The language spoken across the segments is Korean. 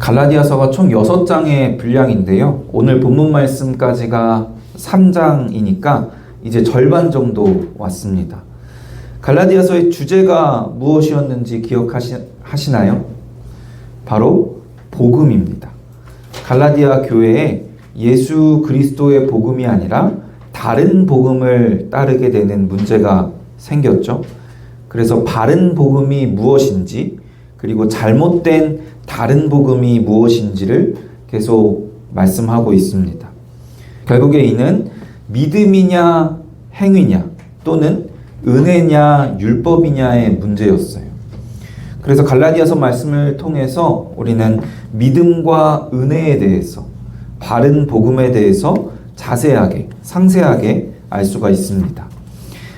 갈라디아서가 총 6장의 분량인데요. 오늘 본문 말씀까지가 3장이니까 이제 절반 정도 왔습니다. 갈라디아서의 주제가 무엇이었는지 기억하시나요? 바로 복음입니다. 갈라디아 교회에 예수 그리스도의 복음이 아니라 다른 복음을 따르게 되는 문제가 생겼죠. 그래서 바른 복음이 무엇인지, 그리고 잘못된 다른 복음이 무엇인지를 계속 말씀하고 있습니다. 결국에 이는 믿음이냐 행위냐 또는 은혜냐 율법이냐의 문제였어요. 그래서 갈라디아서 말씀을 통해서 우리는 믿음과 은혜에 대해서, 바른 복음에 대해서 자세하게, 상세하게 알 수가 있습니다.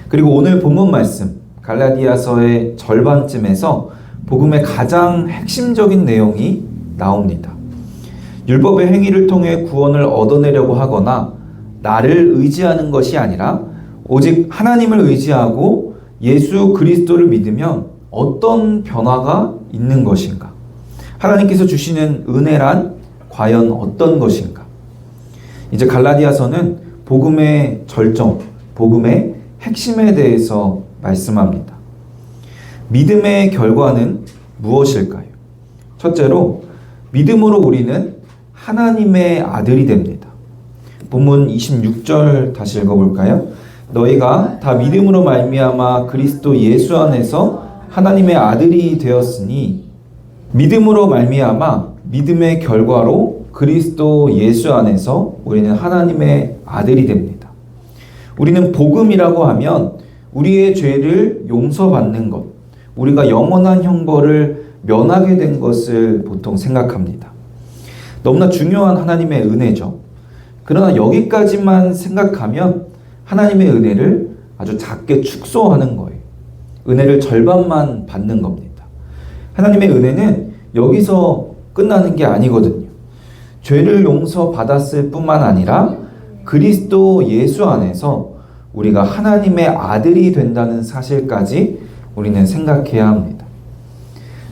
그리고 오늘 본문 말씀 갈라디아서의 절반쯤에서 복음의 가장 핵심적인 내용이 나옵니다. 율법의 행위를 통해 구원을 얻어내려고 하거나 나를 의지하는 것이 아니라 오직 하나님을 의지하고 예수 그리스도를 믿으면 어떤 변화가 있는 것인가? 하나님께서 주시는 은혜란 과연 어떤 것인가? 이제 갈라디아서는 복음의 절정, 복음의 핵심에 대해서 말씀합니다. 믿음의 결과는 무엇일까요? 첫째로, 믿음으로 우리는 하나님의 아들이 됩니다. 본문 26절 다시 읽어볼까요? 너희가 다 믿음으로 말미암아 그리스도 예수 안에서 하나님의 아들이 되었으니, 믿음으로 말미암아 믿음의 결과로 그리스도 예수 안에서 우리는 하나님의 아들이 됩니다. 우리는 복음이라고 하면 우리의 죄를 용서받는 것, 우리가 영원한 형벌을 면하게 된 것을 보통 생각합니다. 너무나 중요한 하나님의 은혜죠. 그러나 여기까지만 생각하면 하나님의 은혜를 아주 작게 축소하는 거예요. 은혜를 절반만 받는 겁니다. 하나님의 은혜는 여기서 끝나는 게 아니거든요. 죄를 용서받았을 뿐만 아니라 그리스도 예수 안에서 우리가 하나님의 아들이 된다는 사실까지 우리는 생각해야 합니다.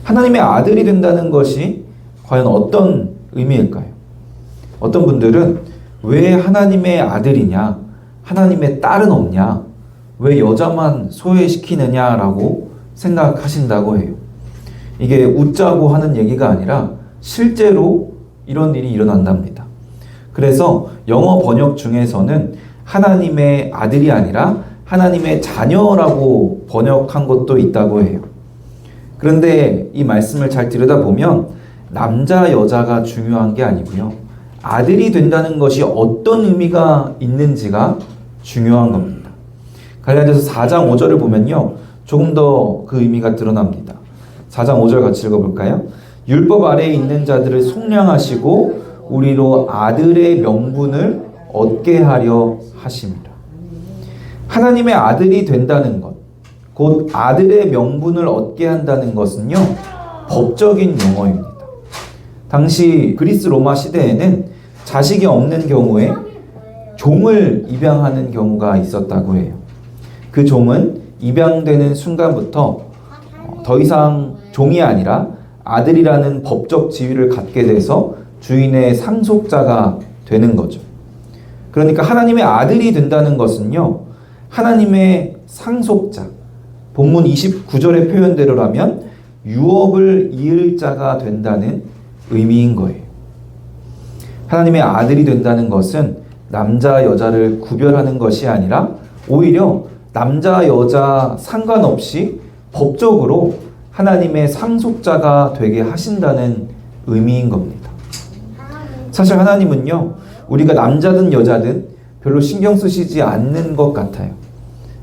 하나님의 아들이 된다는 것이 과연 어떤 의미일까요? 어떤 분들은 왜 하나님의 아들이냐, 하나님의 딸은 없냐, 왜 여자만 소외시키느냐라고 생각하신다고 해요. 이게 웃자고 하는 얘기가 아니라 실제로 이런 일이 일어난답니다. 그래서 영어 번역 중에서는 하나님의 아들이 아니라 하나님의 자녀라고 번역한 것도 있다고 해요. 그런데 이 말씀을 잘 들여다보면 남자, 여자가 중요한 게 아니고요. 아들이 된다는 것이 어떤 의미가 있는지가 중요한 겁니다. 갈라디아서 4장 5절을 보면요, 조금 더 그 의미가 드러납니다. 4장 5절 같이 읽어볼까요? 율법 아래에 있는 자들을 속량하시고 우리로 아들의 명분을 얻게 하려 하십니다. 하나님의 아들이 된다는 것, 곧 아들의 명분을 얻게 한다는 것은요, 법적인 용어입니다. 당시 그리스 로마 시대에는 자식이 없는 경우에 종을 입양하는 경우가 있었다고 해요. 그 종은 입양되는 순간부터 더 이상 종이 아니라 아들이라는 법적 지위를 갖게 돼서 주인의 상속자가 되는 거죠. 그러니까 하나님의 아들이 된다는 것은요, 하나님의 상속자, 본문 29절의 표현대로라면 유업을 이을 자가 된다는 의미인 거예요. 하나님의 아들이 된다는 것은 남자, 여자를 구별하는 것이 아니라 오히려 남자, 여자 상관없이 법적으로 하나님의 상속자가 되게 하신다는 의미인 겁니다. 사실 하나님은요, 우리가 남자든 여자든 별로 신경 쓰시지 않는 것 같아요.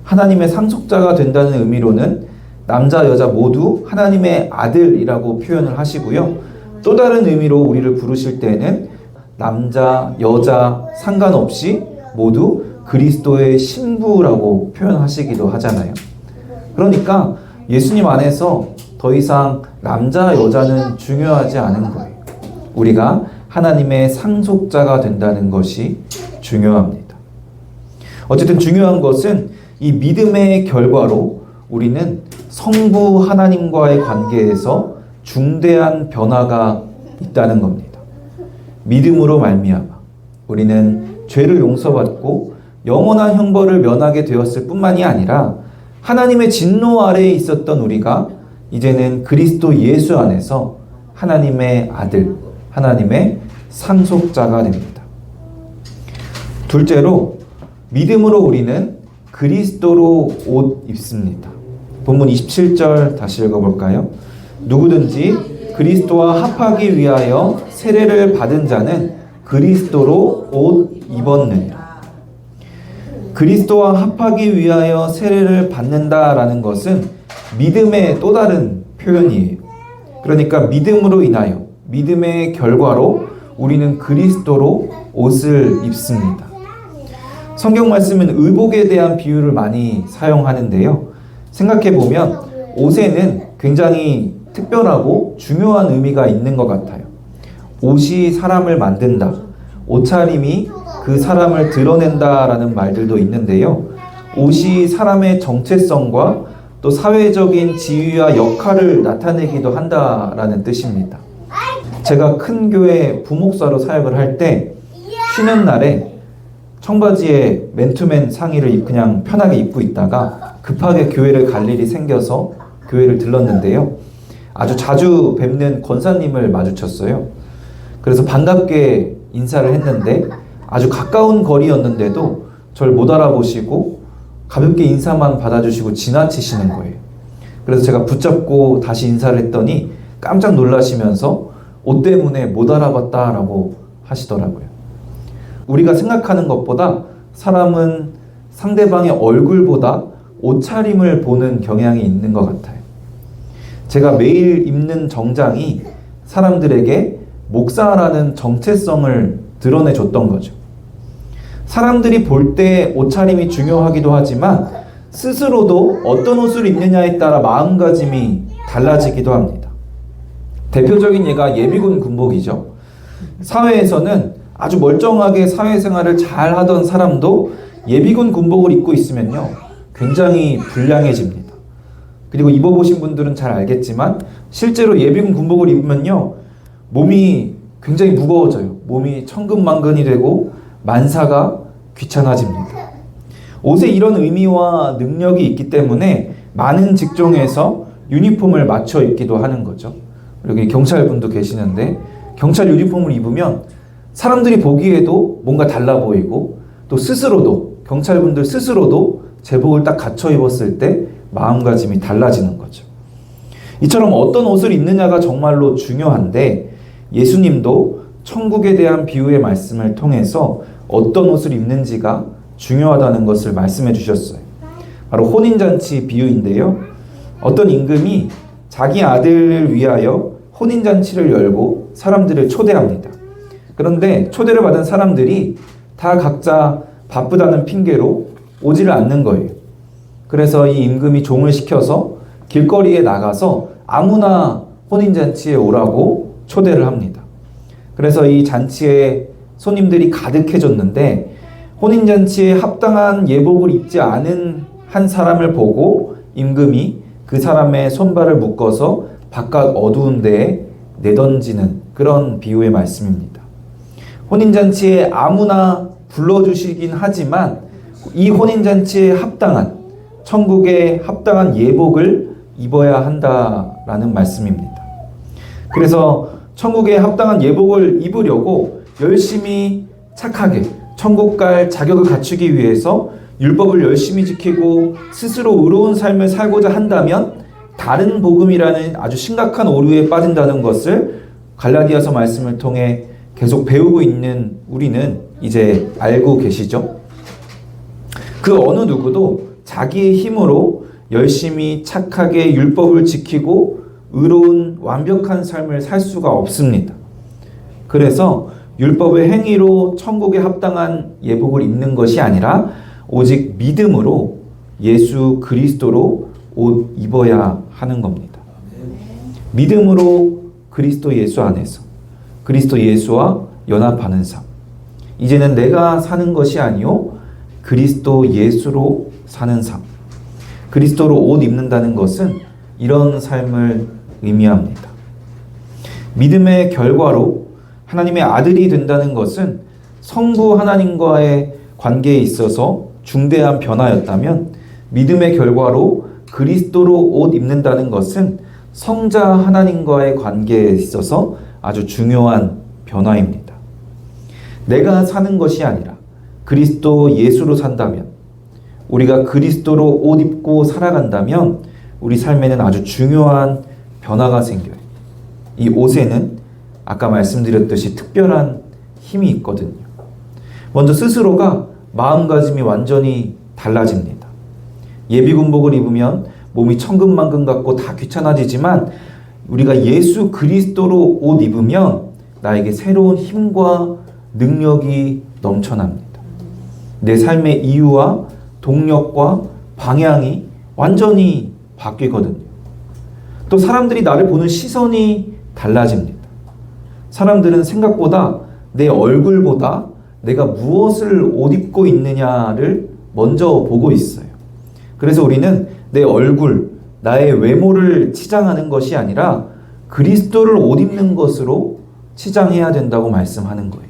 하나님의 상속자가 된다는 의미로는 남자, 여자 모두 하나님의 아들이라고 표현을 하시고요. 또 다른 의미로 우리를 부르실 때는 남자, 여자 상관없이 모두 그리스도의 신부라고 표현하시기도 하잖아요. 그러니까 예수님 안에서 더 이상 남자, 여자는 중요하지 않은 거예요. 우리가 하나님의 상속자가 된다는 것이 중요합니다. 어쨌든 중요한 것은 이 믿음의 결과로 우리는 성부 하나님과의 관계에서 중대한 변화가 있다는 겁니다. 믿음으로 말미암아 우리는 죄를 용서받고 영원한 형벌을 면하게 되었을 뿐만이 아니라 하나님의 진노 아래에 있었던 우리가 이제는 그리스도 예수 안에서 하나님의 아들, 하나님의 상속자가 됩니다. 둘째로 믿음으로 우리는 그리스도로 옷 입습니다. 본문 27절 다시 읽어볼까요? 누구든지 그리스도와 합하기 위하여 세례를 받은 자는 그리스도로 옷 입었느니라. 그리스도와 합하기 위하여 세례를 받는다라는 것은 믿음의 또 다른 표현이에요. 그러니까 믿음으로 인하여, 믿음의 결과로 우리는 그리스도로 옷을 입습니다. 성경 말씀은 의복에 대한 비유를 많이 사용하는데요. 생각해보면 옷에는 굉장히 특별하고 중요한 의미가 있는 것 같아요. 옷이 사람을 만든다. 옷차림이 그 사람을 드러낸다라는 말들도 있는데요. 옷이 사람의 정체성과 또 사회적인 지위와 역할을 나타내기도 한다라는 뜻입니다. 제가 큰 교회 부목사로 사역을 할 때 쉬는 날에 청바지에 맨투맨 상의를 그냥 편하게 입고 있다가 급하게 교회를 갈 일이 생겨서 교회를 들렀는데요. 아주 자주 뵙는 권사님을 마주쳤어요. 그래서 반갑게 인사를 했는데 아주 가까운 거리였는데도 절 못 알아보시고 가볍게 인사만 받아주시고 지나치시는 거예요. 그래서 제가 붙잡고 다시 인사를 했더니 깜짝 놀라시면서 옷 때문에 못 알아봤다라고 하시더라고요. 우리가 생각하는 것보다 사람은 상대방의 얼굴보다 옷차림을 보는 경향이 있는 것 같아요. 제가 매일 입는 정장이 사람들에게 목사라는 정체성을 드러내줬던 거죠. 사람들이 볼 때 옷차림이 중요하기도 하지만 스스로도 어떤 옷을 입느냐에 따라 마음가짐이 달라지기도 합니다. 대표적인 예가 예비군 군복이죠. 사회에서는 아주 멀쩡하게 사회생활을 잘 하던 사람도 예비군 군복을 입고 있으면요, 굉장히 불량해집니다. 그리고 입어보신 분들은 잘 알겠지만 실제로 예비군 군복을 입으면요, 몸이 굉장히 무거워져요. 몸이 천근만근이 되고 만사가 귀찮아집니다. 옷에 이런 의미와 능력이 있기 때문에 많은 직종에서 유니폼을 맞춰 입기도 하는 거죠. 여기 경찰분도 계시는데 경찰 유니폼을 입으면 사람들이 보기에도 뭔가 달라 보이고 또 스스로도, 경찰분들 스스로도 제복을 딱 갖춰 입었을 때 마음가짐이 달라지는 거죠. 이처럼 어떤 옷을 입느냐가 정말로 중요한데 예수님도 천국에 대한 비유의 말씀을 통해서 어떤 옷을 입는지가 중요하다는 것을 말씀해 주셨어요. 바로 혼인잔치 비유인데요. 어떤 임금이 자기 아들을 위하여 혼인잔치를 열고 사람들을 초대합니다. 그런데 초대를 받은 사람들이 다 각자 바쁘다는 핑계로 오지를 않는 거예요. 그래서 이 임금이 종을 시켜서 길거리에 나가서 아무나 혼인잔치에 오라고 초대를 합니다. 그래서 이 잔치에 손님들이 가득해졌는데 혼인잔치에 합당한 예복을 입지 않은 한 사람을 보고 임금이 그 사람의 손발을 묶어서 바깥 어두운 데에 내던지는 그런 비유의 말씀입니다. 혼인잔치에 아무나 불러주시긴 하지만 이 혼인잔치에 합당한, 천국에 합당한 예복을 입어야 한다라는 말씀입니다. 그래서 천국에 합당한 예복을 입으려고 열심히 착하게 천국 갈 자격을 갖추기 위해서 율법을 열심히 지키고 스스로 의로운 삶을 살고자 한다면 다른 복음이라는 아주 심각한 오류에 빠진다는 것을 갈라디아서 말씀을 통해 계속 배우고 있는 우리는 이제 알고 계시죠? 그 어느 누구도 자기의 힘으로 열심히 착하게 율법을 지키고 의로운 완벽한 삶을 살 수가 없습니다. 그래서 율법의 행위로 천국에 합당한 예복을 입는 것이 아니라 오직 믿음으로 예수 그리스도로 옷 입어야 하는 겁니다. 믿음으로 그리스도 예수 안에서 그리스도 예수와 연합하는 삶. 이제는 내가 사는 것이 아니요 그리스도 예수로 사는 삶. 그리스도로 옷 입는다는 것은 이런 삶을 의미합니다. 믿음의 결과로 하나님의 아들이 된다는 것은 성부 하나님과의 관계에 있어서 중대한 변화였다면, 믿음의 결과로 그리스도로 옷 입는다는 것은 성자 하나님과의 관계에 있어서 아주 중요한 변화입니다. 내가 사는 것이 아니라 그리스도 예수로 산다면, 우리가 그리스도로 옷 입고 살아간다면 우리 삶에는 아주 중요한 변화가 생겨요. 이 옷에는 아까 말씀드렸듯이 특별한 힘이 있거든요. 먼저 스스로가 마음가짐이 완전히 달라집니다. 예비군복을 입으면 몸이 천근만근 같고 다 귀찮아지지만, 우리가 예수 그리스도로 옷 입으면 나에게 새로운 힘과 능력이 넘쳐납니다. 내 삶의 이유와 동력과 방향이 완전히 바뀌거든요. 또 사람들이 나를 보는 시선이 달라집니다. 사람들은 생각보다 내 얼굴보다 내가 무엇을 옷 입고 있느냐를 먼저 보고 있어요. 그래서 우리는 내 얼굴, 나의 외모를 치장하는 것이 아니라 그리스도를 옷 입는 것으로 치장해야 된다고 말씀하는 거예요.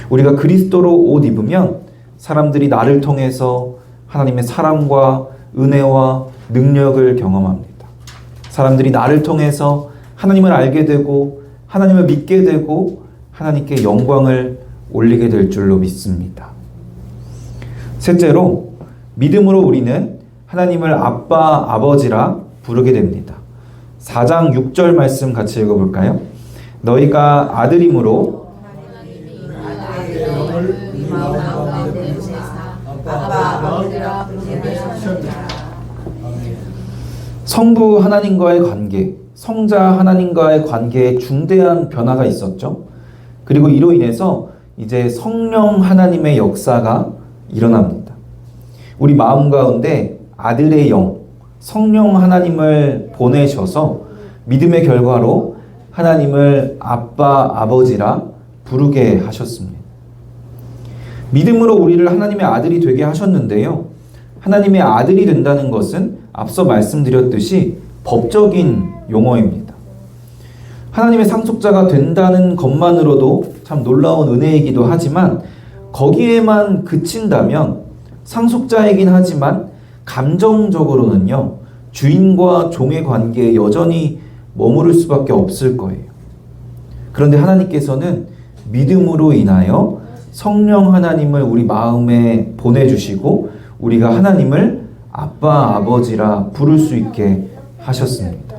우리가 그리스도로 옷 입으면 사람들이 나를 통해서 하나님의 사랑과 은혜와 능력을 경험합니다. 사람들이 나를 통해서 하나님을 알게 되고 하나님을 믿게 되고 하나님께 영광을 올리게 될 줄로 믿습니다. 셋째로, 믿음으로 우리는 하나님을 아빠, 아버지라 부르게 됩니다. 4장 6절 말씀 같이 읽어볼까요? 너희가 아들임으로 성부 하나님과의 관계, 성자 하나님과의 관계에 중대한 변화가 있었죠. 그리고 이로 인해서 이제 성령 하나님의 역사가 일어납니다. 우리 마음 가운데 아들의 영, 성령 하나님을 보내셔서 믿음의 결과로 하나님을 아빠, 아버지라 부르게 하셨습니다. 믿음으로 우리를 하나님의 아들이 되게 하셨는데요. 하나님의 아들이 된다는 것은 앞서 말씀드렸듯이 법적인 용어입니다. 하나님의 상속자가 된다는 것만으로도 참 놀라운 은혜이기도 하지만, 거기에만 그친다면 상속자이긴 하지만 감정적으로는요, 주인과 종의 관계에 여전히 머무를 수밖에 없을 거예요. 그런데 하나님께서는 믿음으로 인하여 성령 하나님을 우리 마음에 보내주시고 우리가 하나님을 아빠, 아버지라 부를 수 있게 하셨습니다.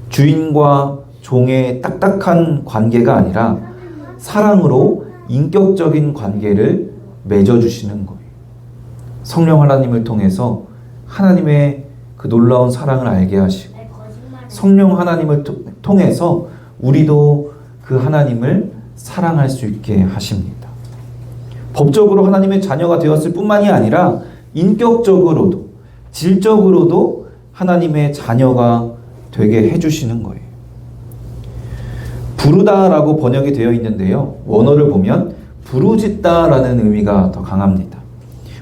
주인과 종의 딱딱한 관계가 아니라 사랑으로 인격적인 관계를 맺어주시는 거예요. 성령 하나님을 통해서 하나님의 그 놀라운 사랑을 알게 하시고, 성령 하나님을 통해서 우리도 그 하나님을 사랑할 수 있게 하십니다. 법적으로 하나님의 자녀가 되었을 뿐만이 아니라 인격적으로도, 질적으로도 하나님의 자녀가 되게 해주시는 거예요. 부르다라고 번역이 되어 있는데요, 원어를 보면 부르짖다라는 의미가 더 강합니다.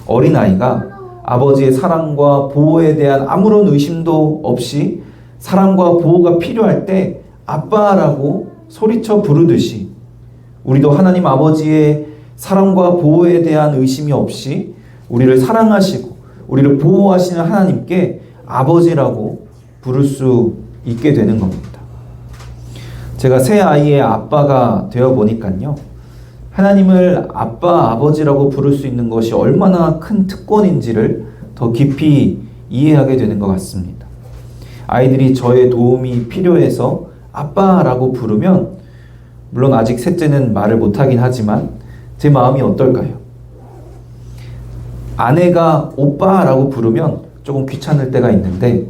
어린아이가 아버지의 사랑과 보호에 대한 아무런 의심도 없이 사랑과 보호가 필요할 때 아빠라고 소리쳐 부르듯이, 우리도 하나님 아버지의 사랑과 보호에 대한 의심이 없이 우리를 사랑하시고 우리를 보호하시는 하나님께 아버지라고 부를 수 있게 되는 겁니다. 제가 새 아이의 아빠가 되어 보니까요, 하나님을 아빠, 아버지라고 부를 수 있는 것이 얼마나 큰 특권인지를 더 깊이 이해하게 되는 것 같습니다. 아이들이 저의 도움이 필요해서 아빠라고 부르면, 물론 아직 셋째는 말을 못하긴 하지만 제 마음이 어떨까요? 아내가 오빠라고 부르면 조금 귀찮을 때가 있는데,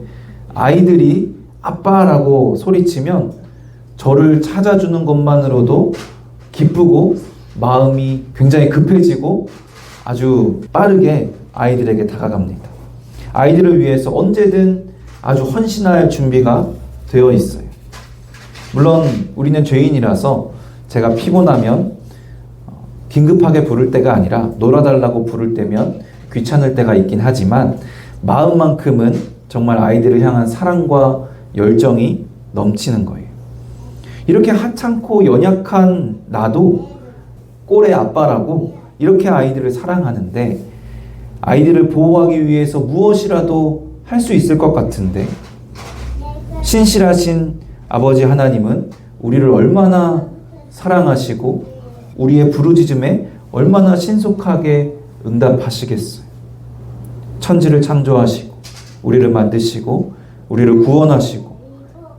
아이들이 아빠라고 소리치면 저를 찾아주는 것만으로도 기쁘고 마음이 굉장히 급해지고 아주 빠르게 아이들에게 다가갑니다. 아이들을 위해서 언제든 아주 헌신할 준비가 되어 있어요. 물론 우리는 죄인이라서 제가 피곤하면 긴급하게 부를 때가 아니라 놀아달라고 부를 때면 귀찮을 때가 있긴 하지만, 마음만큼은 정말 아이들을 향한 사랑과 열정이 넘치는 거예요. 이렇게 하찮고 연약한 나도 꼴의 아빠라고 이렇게 아이들을 사랑하는데, 아이들을 보호하기 위해서 무엇이라도 할 수 있을 것 같은데, 신실하신 아버지 하나님은 우리를 얼마나 사랑하시고 우리의 부르짖음에 얼마나 신속하게 응답하시겠어요. 천지를 창조하시고 우리를 만드시고 우리를 구원하시고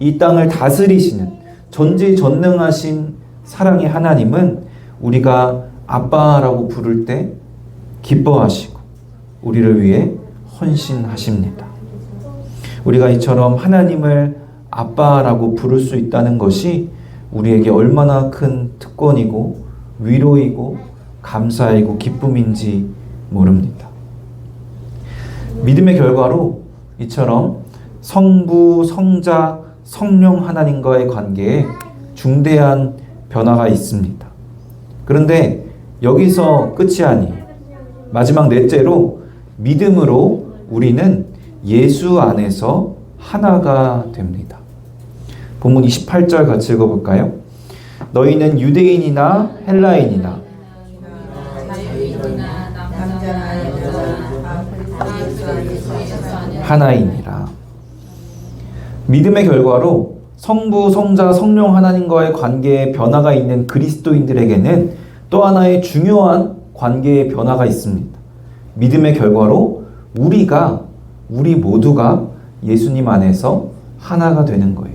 이 땅을 다스리시는 전지전능하신 사랑의 하나님은 우리가 아빠라고 부를 때 기뻐하시고 우리를 위해 헌신하십니다. 우리가 이처럼 하나님을 아빠라고 부를 수 있다는 것이 우리에게 얼마나 큰 특권이고 위로이고 감사이고 기쁨인지 모릅니다. 믿음의 결과로 이처럼 성부, 성자, 성령 하나님과의 관계에 중대한 변화가 있습니다. 그런데 여기서 끝이 아니에요. 마지막 넷째로 믿음으로 우리는 예수 안에서 하나가 됩니다. 본문 28절 같이 읽어볼까요? 너희는 유대인이나 헬라인이나 하나이니라. 믿음의 결과로 성부, 성자, 성령 하나님과의 관계에 변화가 있는 그리스도인들에게는 또 하나의 중요한 관계의 변화가 있습니다. 믿음의 결과로 우리 모두가 예수님 안에서 하나가 되는 거예요.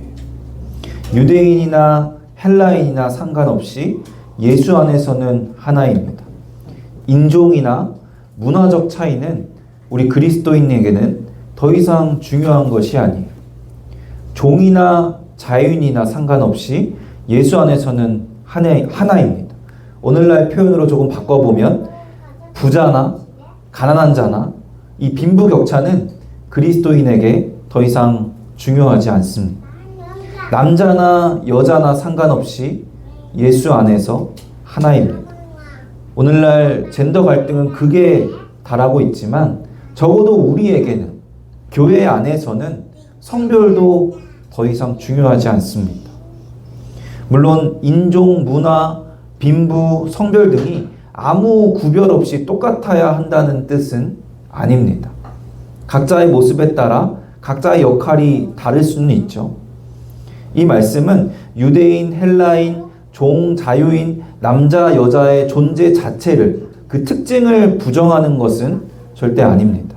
유대인이나 헬라인이나 상관없이 예수 안에서는 하나입니다. 인종이나 문화적 차이는 우리 그리스도인에게는 더 이상 중요한 것이 아니에요. 종이나 자유인이나 상관없이 예수 안에서는 하나입니다. 오늘날 표현으로 조금 바꿔보면 부자나 가난한 자나 이 빈부격차는 그리스도인에게 더 이상 중요하지 않습니다. 남자나 여자나 상관없이 예수 안에서 하나입니다. 오늘날 젠더 갈등은 극에 달하고 있지만 적어도 우리에게는 교회 안에서는 성별도 더 이상 중요하지 않습니다. 물론 인종, 문화, 빈부, 성별 등이 아무 구별 없이 똑같아야 한다는 뜻은 아닙니다. 각자의 모습에 따라 각자의 역할이 다를 수는 있죠. 이 말씀은 유대인, 헬라인, 종, 자유인, 남자, 여자의 존재 자체를, 그 특징을 부정하는 것은 절대 아닙니다.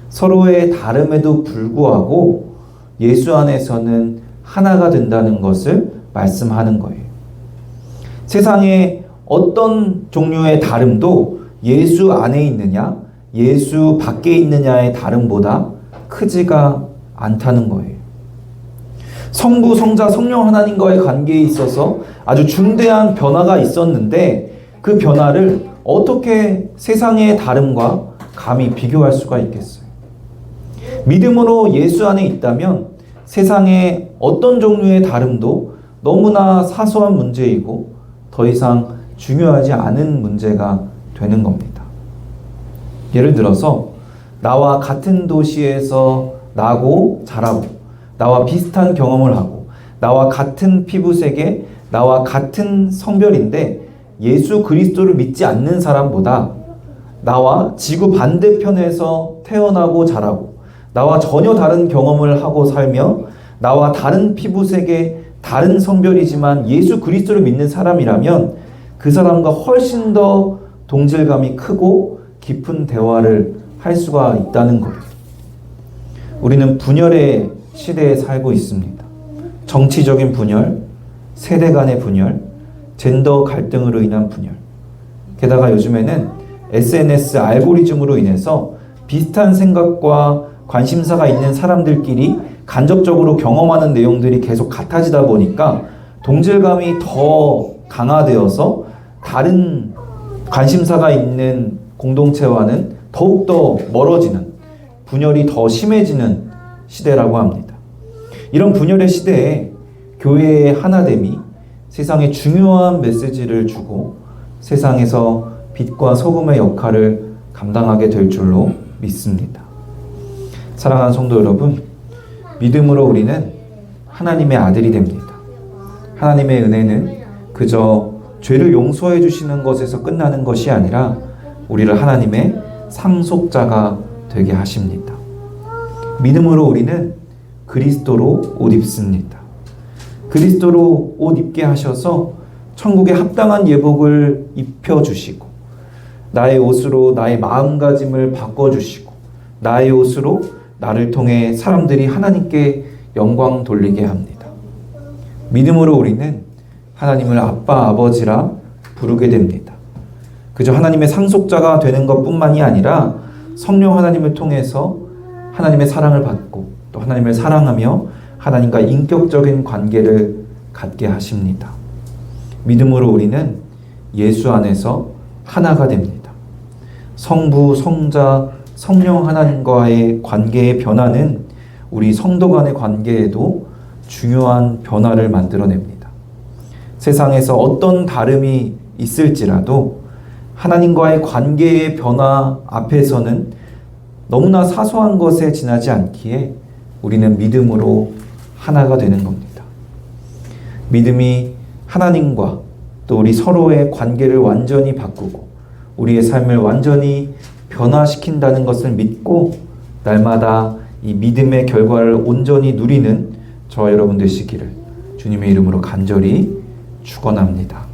서로의 다름에도 불구하고 예수 안에서는 하나가 된다는 것을 말씀하는 거예요. 세상에 어떤 종류의 다름도 예수 안에 있느냐, 예수 밖에 있느냐의 다름보다 크지가 않다는 거예요. 성부, 성자, 성령 하나님과의 관계에 있어서 아주 중대한 변화가 있었는데 그 변화를 어떻게 세상의 다름과 감히 비교할 수가 있겠어요? 믿음으로 예수 안에 있다면 세상의 어떤 종류의 다름도 너무나 사소한 문제이고 더 이상 중요하지 않은 문제가 되는 겁니다. 예를 들어서 나와 같은 도시에서 나고 자라고 나와 비슷한 경험을 하고 나와 같은 피부색에 나와 같은 성별인데 예수 그리스도를 믿지 않는 사람보다 나와 지구 반대편에서 태어나고 자라고 나와 전혀 다른 경험을 하고 살며 나와 다른 피부색에 다른 성별이지만 예수 그리스도를 믿는 사람이라면 그 사람과 훨씬 더 동질감이 크고 깊은 대화를 할 수가 있다는 거예요. 우리는 분열의 시대에 살고 있습니다. 정치적인 분열, 세대 간의 분열, 젠더 갈등으로 인한 분열. 게다가 요즘에는 SNS 알고리즘으로 인해서 비슷한 생각과 관심사가 있는 사람들끼리 간접적으로 경험하는 내용들이 계속 같아지다 보니까 동질감이 더 강화되어서 다른 관심사가 있는 공동체와는 더욱더 멀어지는, 분열이 더 심해지는 시대라고 합니다. 이런 분열의 시대에 교회의 하나됨이 세상에 중요한 메시지를 주고 세상에서 빛과 소금의 역할을 감당하게 될 줄로 믿습니다. 사랑하는 성도 여러분, 믿음으로 우리는 하나님의 아들이 됩니다. 하나님의 은혜는 그저 죄를 용서해 주시는 것에서 끝나는 것이 아니라 우리를 하나님의 상속자가 되게 하십니다. 믿음으로 우리는 그리스도로 옷 입습니다. 그리스도로 옷 입게 하셔서 천국에 합당한 예복을 입혀주시고 나의 옷으로 나의 마음가짐을 바꿔주시고 나의 옷으로 나를 통해 사람들이 하나님께 영광 돌리게 합니다. 믿음으로 우리는 하나님을 아빠, 아버지라 부르게 됩니다. 그저 하나님의 상속자가 되는 것뿐만이 아니라 성령 하나님을 통해서 하나님의 사랑을 받고 또 하나님을 사랑하며 하나님과 인격적인 관계를 갖게 하십니다. 믿음으로 우리는 예수 안에서 하나가 됩니다. 성부, 성자, 성령 하나님과의 관계의 변화는 우리 성도 간의 관계에도 중요한 변화를 만들어냅니다. 세상에서 어떤 다름이 있을지라도 하나님과의 관계의 변화 앞에서는 너무나 사소한 것에 지나지 않기에 우리는 믿음으로 하나가 되는 겁니다. 믿음이 하나님과 또 우리 서로의 관계를 완전히 바꾸고 우리의 삶을 완전히 변화시킨다는 것을 믿고 날마다 이 믿음의 결과를 온전히 누리는 저와 여러분 되시기를 주님의 이름으로 간절히 축원합니다.